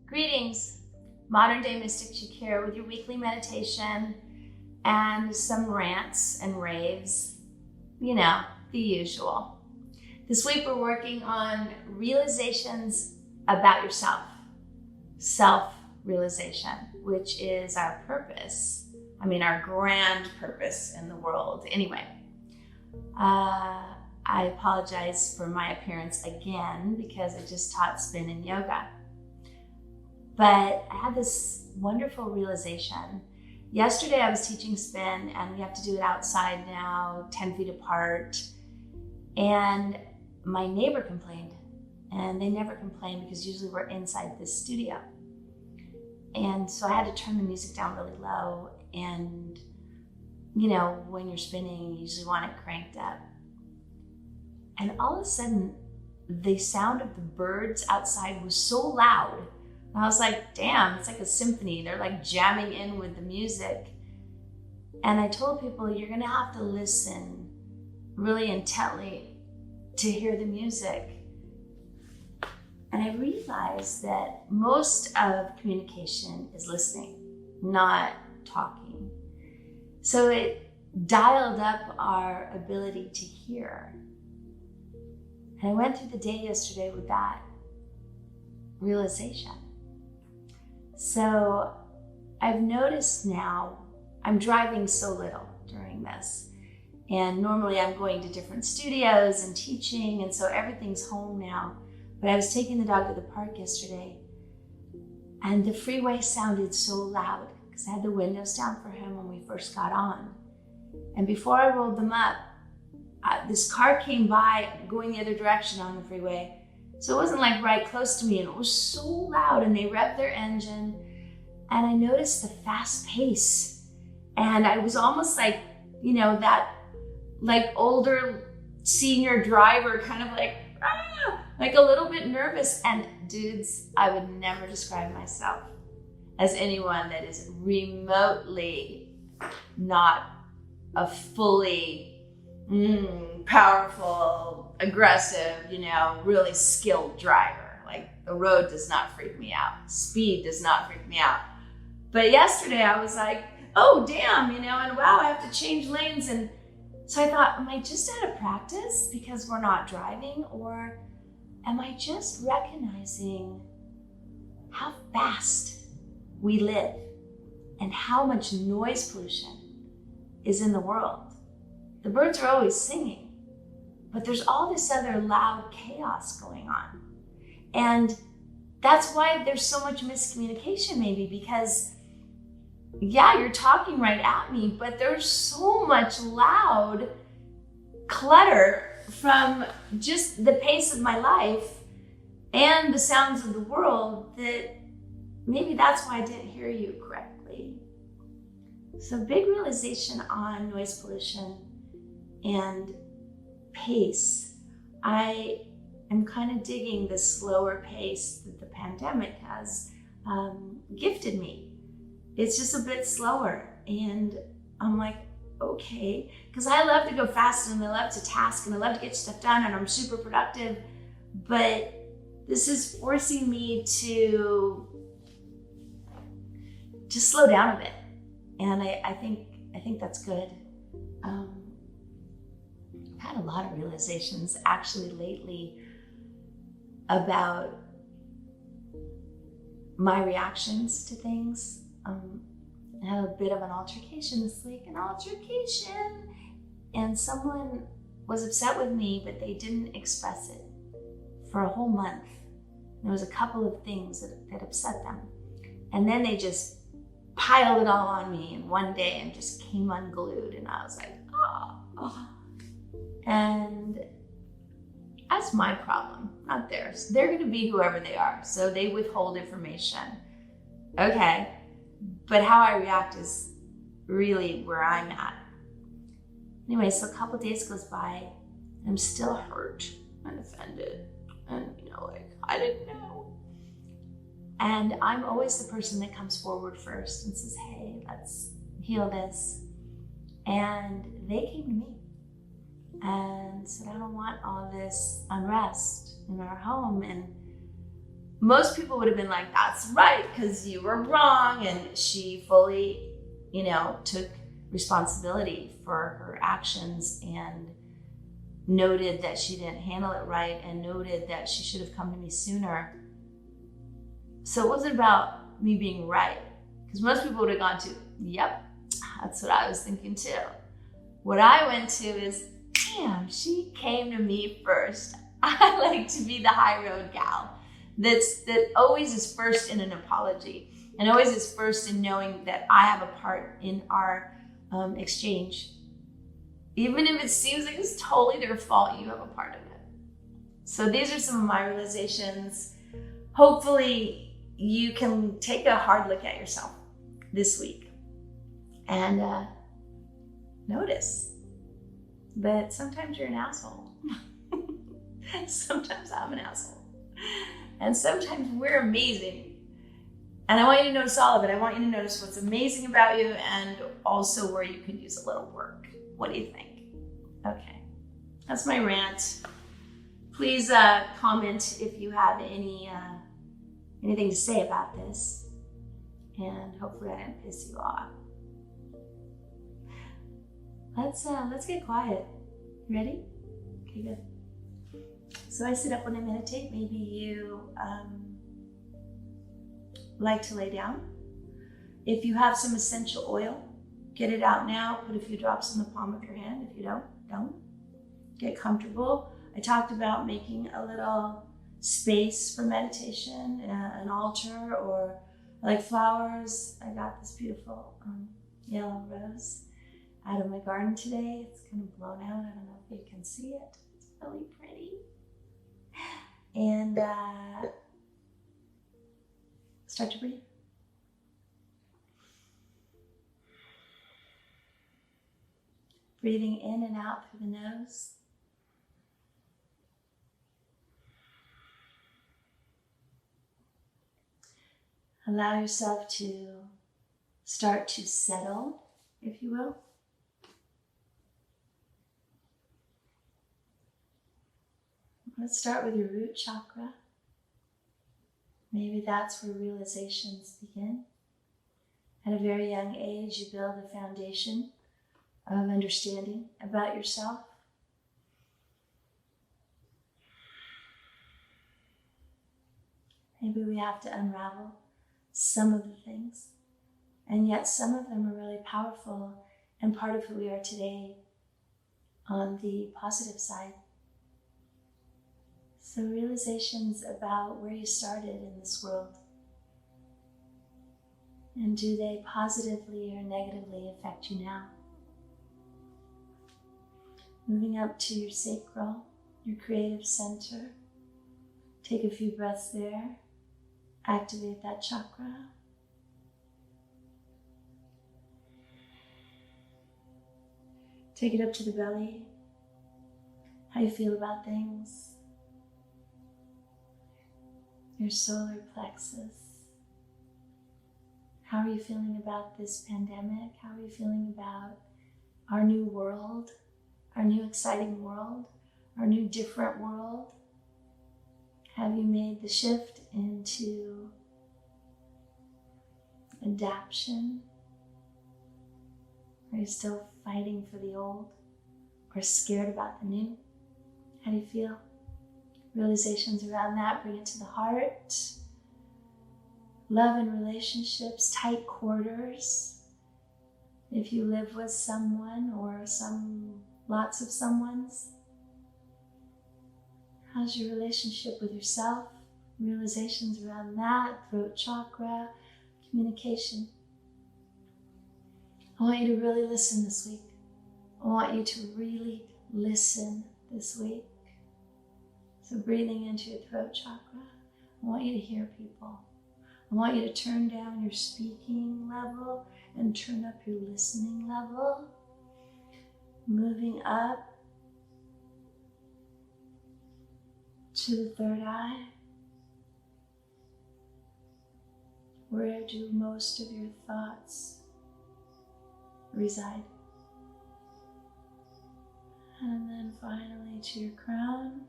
Greetings, modern day mystic Shakira with your weekly meditation and some rants and raves, the usual. This week we're working on realizations about yourself, self-realization, which is our purpose. Our grand purpose in the world. Anyway, I apologize for my appearance again because I just taught spin and yoga. But I had this wonderful realization. Yesterday I was teaching spin and we have to do it outside now, 10 feet apart. And my neighbor complained, and they never complain because usually we're inside this studio. And so I had to turn the music down really low. And when you're spinning, you usually want it cranked up. And all of a sudden, the sound of the birds outside was so loud. I was like, damn, it's like a symphony. They're like jamming in with the music. And I told people, you're gonna have to listen really intently to hear the music. And I realized that most of communication is listening, not talking. So it dialed up our ability to hear. And I went through the day yesterday with that realization. So I've noticed now, I'm driving so little during this. And normally I'm going to different studios and teaching, and so everything's home now. But I was taking the dog to the park yesterday, and the freeway sounded so loud because I had the windows down for him when we first got on. And before I rolled them up, this car came by going the other direction on the freeway. So it wasn't like right close to me, and it was so loud, and they revved their engine, and I noticed the fast pace. And I was almost like, that like older senior driver, kind of like a little bit nervous. And dudes, I would never describe myself as anyone that is remotely not a fully powerful, aggressive, really skilled driver. Like, the road does not freak me out. Speed does not freak me out. But yesterday I was like, oh damn, and wow, I have to change lanes. And so I thought, am I just out of practice because we're not driving? Or am I just recognizing how fast we live and how much noise pollution is in the world? The birds are always singing, but there's all this other loud chaos going on. And that's why there's so much miscommunication, maybe, because you're talking right at me, but there's so much loud clutter from just the pace of my life and the sounds of the world that maybe that's why I didn't hear you correctly. So big realization on noise pollution and pace. I am kind of digging the slower pace that the pandemic has gifted me. It's just a bit slower. And I'm like, okay, because I love to go fast and I love to task and I love to get stuff done and I'm super productive. But this is forcing me to just slow down a bit. And I think that's good. I've had a lot of realizations actually lately about my reactions to things. I had a bit of an altercation this week, and someone was upset with me, but they didn't express it for a whole month. There was a couple of things that upset them. And then they just piled it all on me in one day and just came unglued. And I was like, oh. And that's my problem, not theirs. They're going to be whoever they are. So they withhold information. Okay. But how I react is really where I'm at. Anyway, so a couple days goes by and I'm still hurt and offended. And, I didn't know. And I'm always the person that comes forward first and says, hey, let's heal this. And they came to me and said, I don't want all this unrest in our home. And most people would have been like, that's right, because you were wrong. And she fully, took responsibility for her actions and noted that she didn't handle it right and noted that she should have come to me sooner. So it wasn't about me being right, because most people would have gone to, yep, that's what I was thinking too. What I went to is, damn, she came to me first. I like to be the high road gal that always is first in an apology and always is first in knowing that I have a part in our exchange. Even if it seems like it's totally their fault, you have a part of it. So these are some of my realizations. Hopefully you can take a hard look at yourself this week and notice that sometimes you're an asshole. Sometimes I'm an asshole. And sometimes we're amazing. And I want you to notice all of it. I want you to notice what's amazing about you and also where you could use a little work. What do you think? Okay, that's my rant. Please comment if you have anything to say about this. And hopefully I didn't piss you off. Let's get quiet. Ready? Okay, good. So I sit up when I meditate. Maybe you like to lay down. If you have some essential oil, get it out now. Put a few drops in the palm of your hand. If you don't. Get comfortable. I talked about making a little space for meditation, an altar, or like flowers. I got this beautiful yellow rose out of my garden today. It's kind of blown out. I don't know if you can see it. It's really pretty. And start to breathe. Breathing in and out through the nose. Allow yourself to start to settle, if you will. Let's start with your root chakra. Maybe that's where realizations begin. At a very young age, you build a foundation of understanding about yourself. Maybe we have to unravel some of the things, and yet some of them are really powerful and part of who we are today on the positive side. So realizations about where you started in this world, and do they positively or negatively affect you now? Moving up to your sacral, your creative center. Take a few breaths there. Activate that chakra. Take it up to the belly. How you feel about things. Your solar plexus. How are you feeling about this pandemic? How are you feeling about our new world? Our new exciting world, our new different world? Have you made the shift into adaptation? Are you still fighting for the old or scared about the new? How do you feel? Realizations around that, bring it to the heart. Love and relationships, tight quarters. If you live with someone or lots of someones. How's your relationship with yourself? Realizations around that, throat chakra, communication. I want you to really listen this week. I want you to really listen this week. So breathing into your throat chakra, I want you to hear people. I want you to turn down your speaking level and turn up your listening level. Moving up to the third eye. Where do most of your thoughts reside? And then finally to your crown.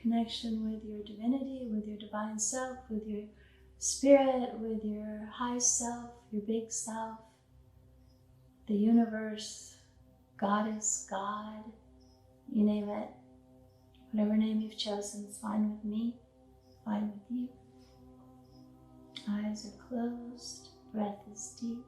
connection with your divinity, with your divine self, with your spirit, with your high self, your big self, the universe, goddess, God, you name it. Whatever name you've chosen is fine with me, fine with you. Eyes are closed, breath is deep.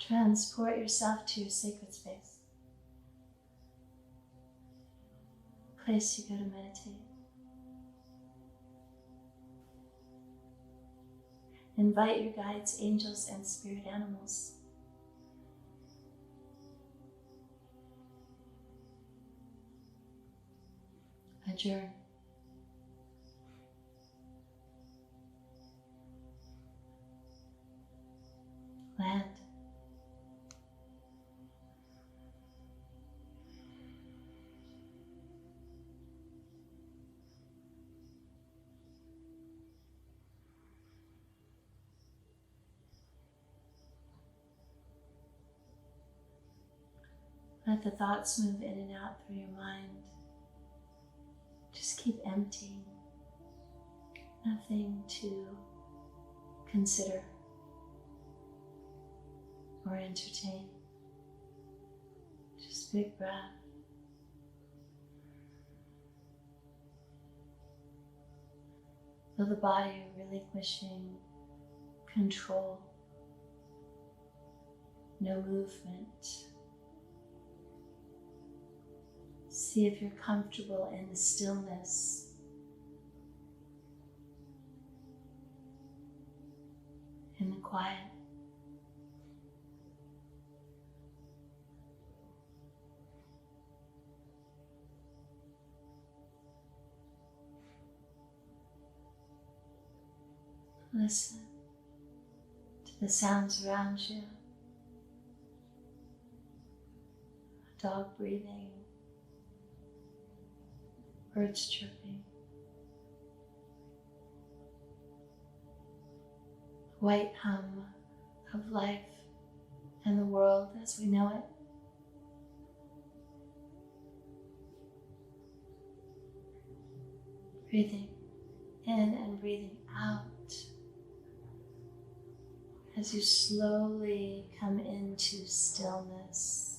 Transport yourself to your sacred space. Place you go to meditate. Invite your guides, angels, and spirit animals. Adjourn. Land. Let the thoughts move in and out through your mind. Just keep emptying. Nothing to consider or entertain. Just big breath. Feel the body relinquishing control. No movement. See if you're comfortable in the stillness. In the quiet. Listen to the sounds around you. A dog breathing. Birds chirping. White hum of life and the world as we know it. Breathing in and breathing out as you slowly come into stillness.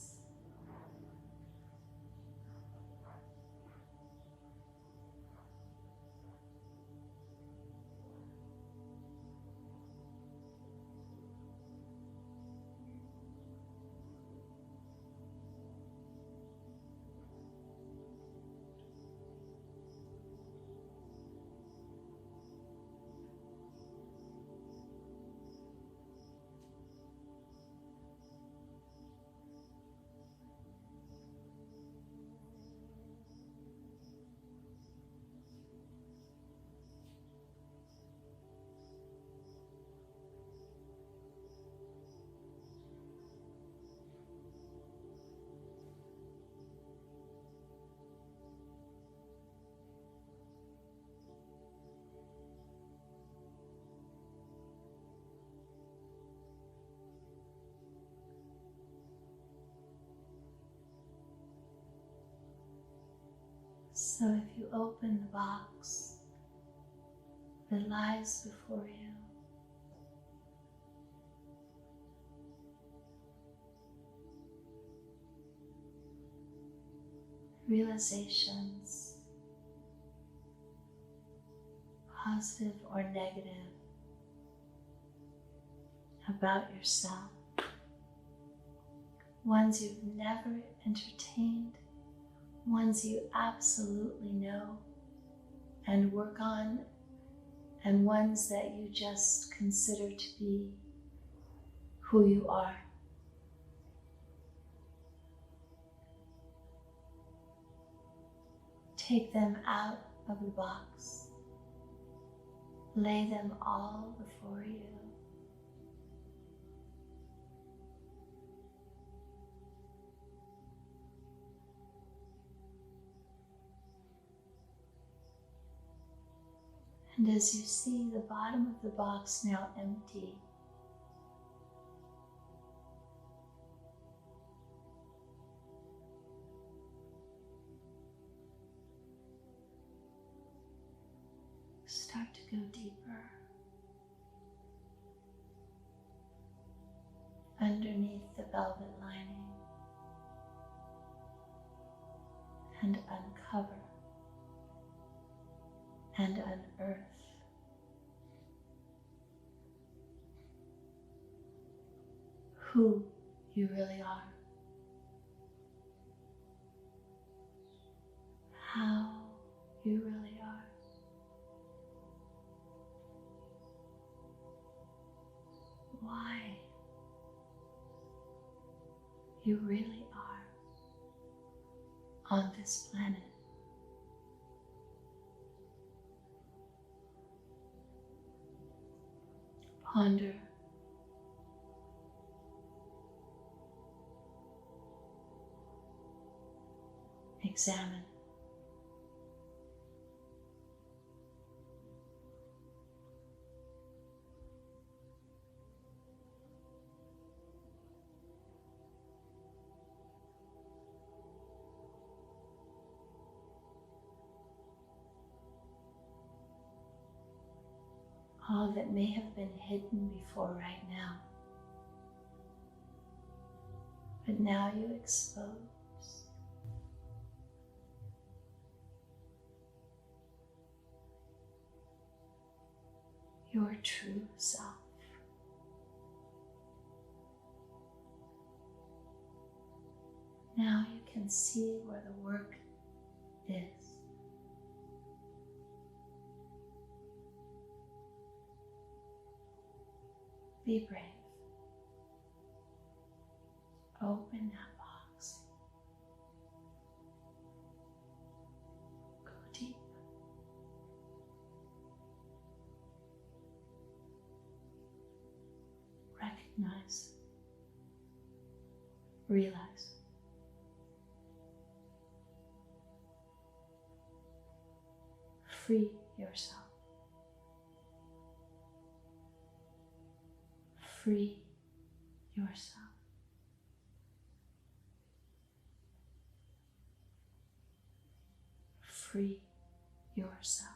So if you open the box that lies before you, realizations, positive or negative, about yourself, ones you've never entertained, ones you absolutely know and work on, and ones that you just consider to be who you are. Take them out of the box. Lay them all before you. And as you see the bottom of the box now empty, go deeper underneath the velvet lining and uncover and unearth who you really are, how you really are. Why you really are on this planet. Ponder. Examine. All that may have been hidden before right now, but now you expose. Your true self. Now you can see where the work is. Be brave. Open that box. Go deep. Recognize. Realize. Free yourself. Free yourself. Free yourself.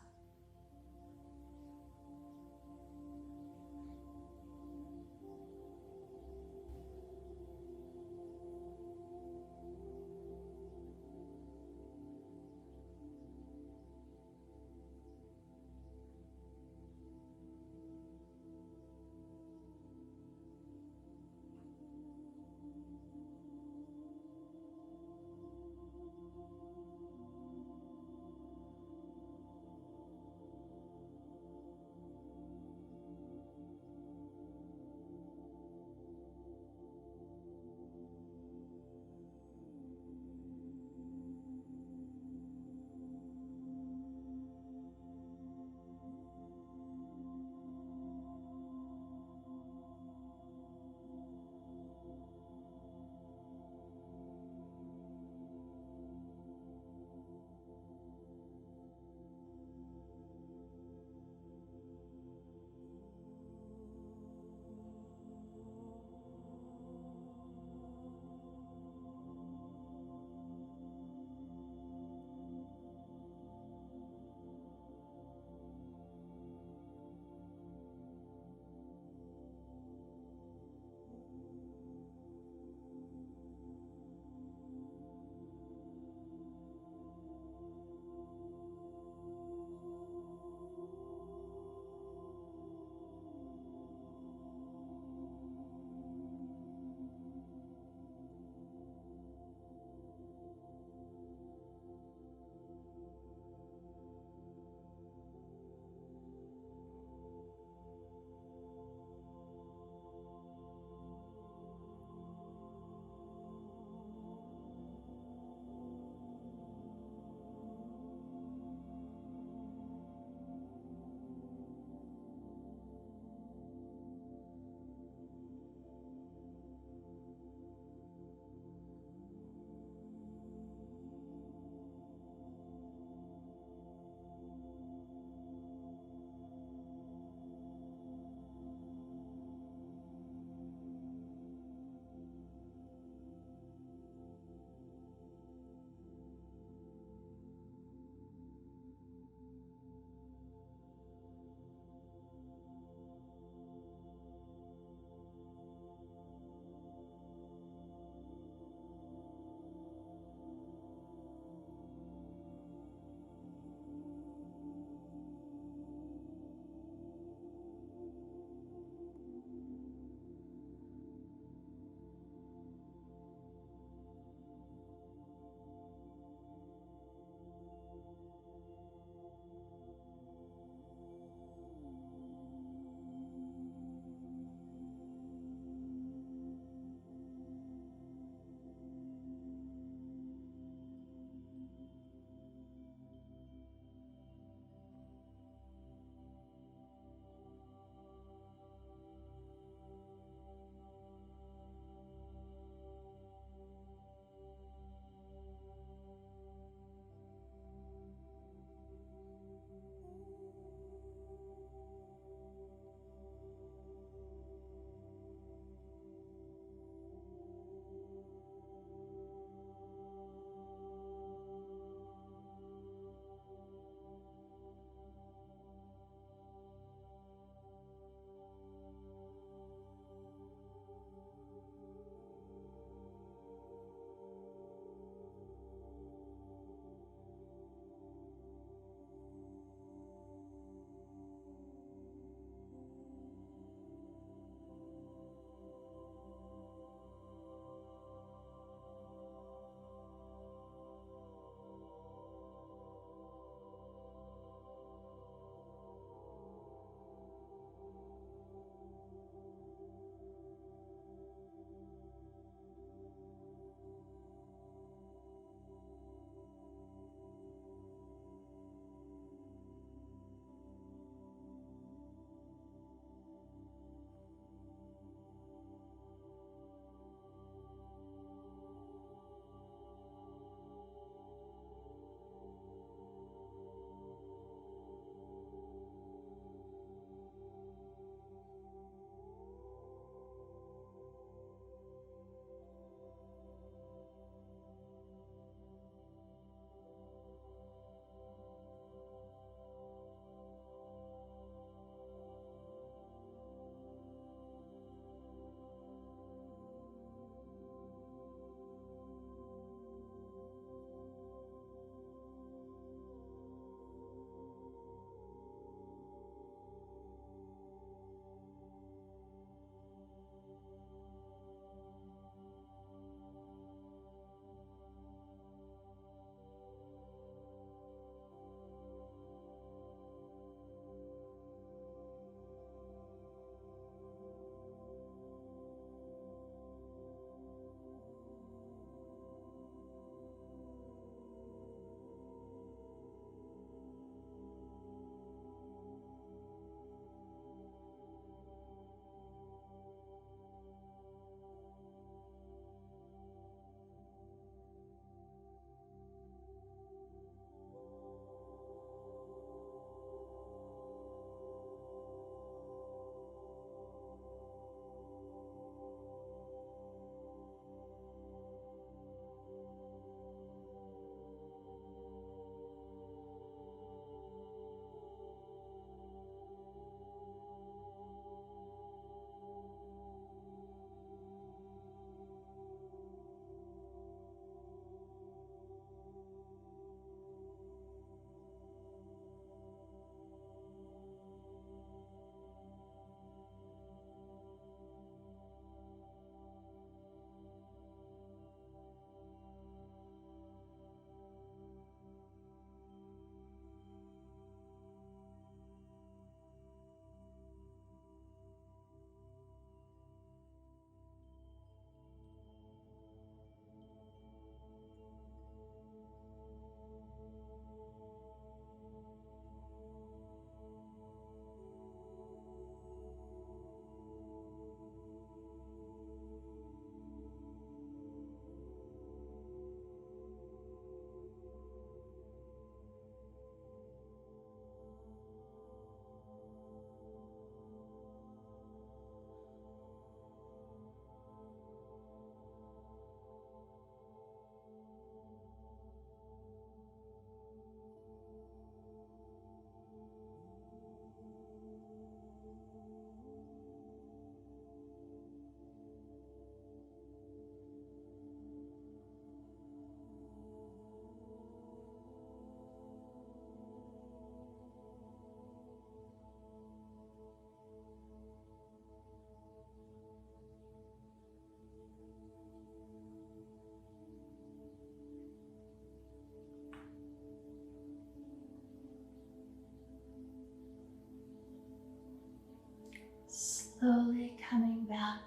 Slowly coming back,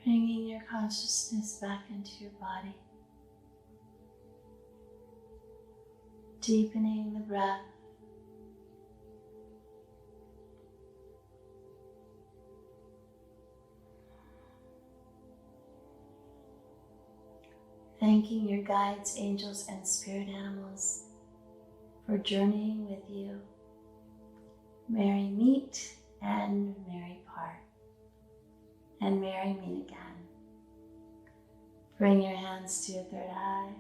bringing your consciousness back into your body, deepening the breath, thanking your guides, angels, and spirit animals for journeying with you. Merry meet and merry part, and merry meet again. Bring your hands to your third eye.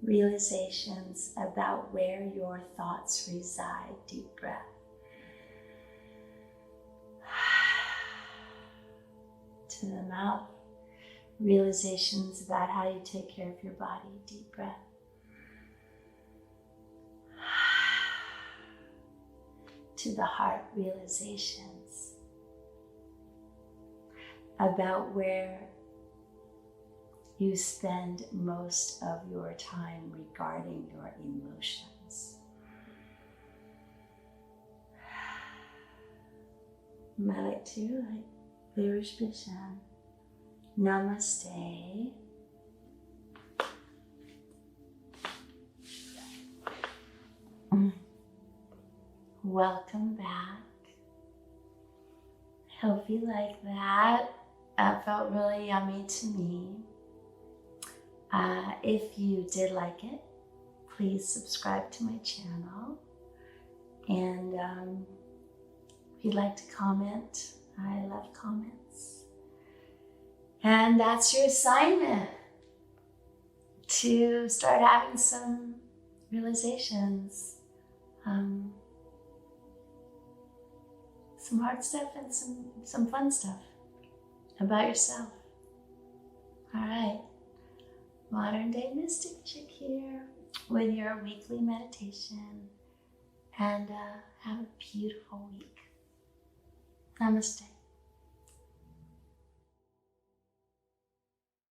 Realizations about where your thoughts reside. Deep breath. To the mouth. Realizations about how you take care of your body. Deep breath. To the heart. Realizations about where you spend most of your time regarding your emotions. Malak to like Virish Vishan. Namaste. Welcome back. I hope you like that. That felt really yummy to me. If you did like it, please subscribe to my channel. And if you'd like to comment, I love comments. And that's your assignment, to start having some realizations, some hard stuff and some fun stuff about yourself. All right. Modern Day Mystic Chick here with your weekly meditation, and have a beautiful week. Namaste.